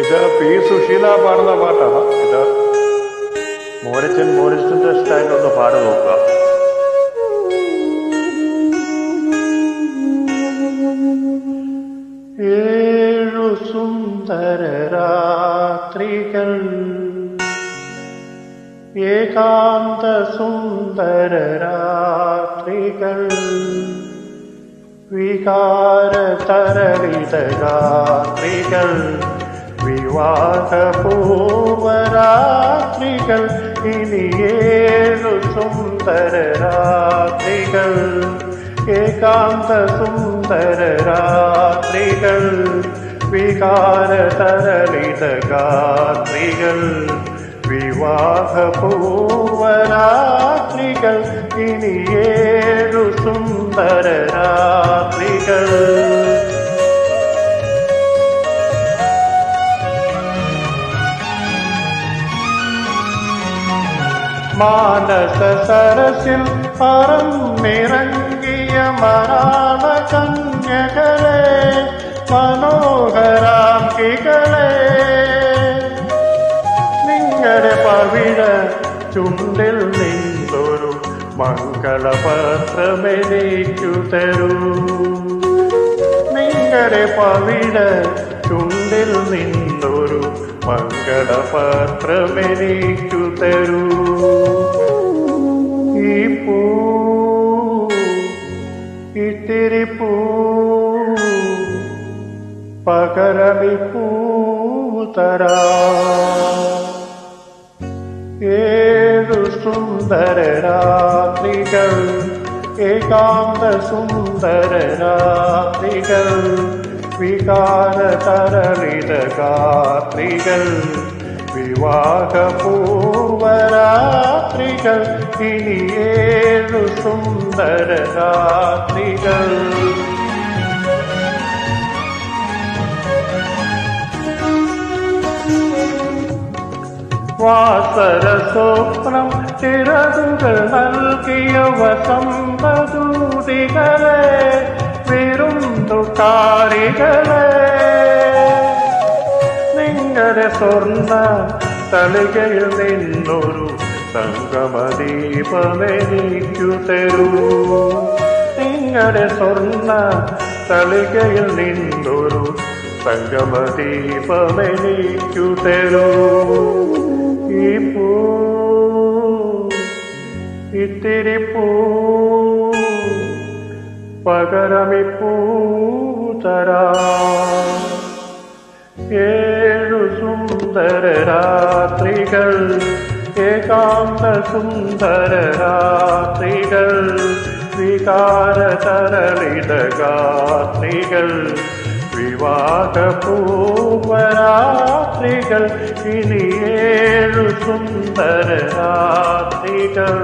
ഇത് പി സുശീല പാടുന്ന പാട്ടാണ്. ഇത് മോനിച്ചന്റെ സ്റ്റൈലൊന്ന് പാടി നോക്കുക. ഏഴു സുന്ദര രാത്രികൾ, ഏകാന്ത സുന്ദര രാത്രികൾ, വികാര തരളിത രാത്രികൾ, വിവാഹപൂർവരാത്രികൾ, ഇനി ഏഴു സുന്ദര രാത്രികൾ, ഏകാന്ത സുന്ദര രാത്രികൾ, വികാര തരളിത രാത്രികൾ, വിവാഹപൂർവരാത്രികൾ, ഇനി ഏഴു സുന്ദര രാത്രികൾ. മാനസ സരസിൽ പറന്നിറങ്ങിയ മരാള കന്യകളെ, മനോഹരാംഗികളെ, നിങ്ങളുടെ പവിഴ ചുണ്ടിൽ നിന്നൊരു മംഗളപത്രമെനിക്കു തരൂ. നിങ്ങളുടെ പവിഴ ചുണ്ടിൽ നിന്നൊരു മംഗളപത്രമെനിക്കു തരൂ. ഈ പൂ ഇത്തിരി പൂ പകരമി പൂ തരാം. ഏഴു സുന്ദര രാത്രികൾ, ഏകാന്ത സുന്ദര രാത്രികൾ, വികാര തരളിത രാത്രികൾ, വിവാഹപൂർവരാത്രികൾ, ഇനി ഏഴു സുന്ദര രാത്രികൾ. വാസര സ്വപ്നം ചിറകുകൾ നൽകിയ വസന്തദൂതികളെ, വിരുന്നുകാരികളെ, നിങ്ങളുടെ സ്വർണ്ണ തളികയിൽ നിന്നൊരു സംഗമദീപമെനിക്കു തരൂ. നിങ്ങളുടെ സ്വർണ്ണ തളികയിൽ നിന്നൊരു സംഗമദീപമെനിക്കു തരൂ. ഈ പൂ ഇത്തിരി പൂ പകരമി പൂ തരാം. ഏഴു സുന്ദര രാത്രികൾ, ഏകാന്ത സുന്ദര രാത്രികൾ, വികാര തരളിത രാത്രികൾ, വിവാഹപൂർവരാത്രികൾ, ഇനി ഏഴു സുന്ദര രാത്രികൾ.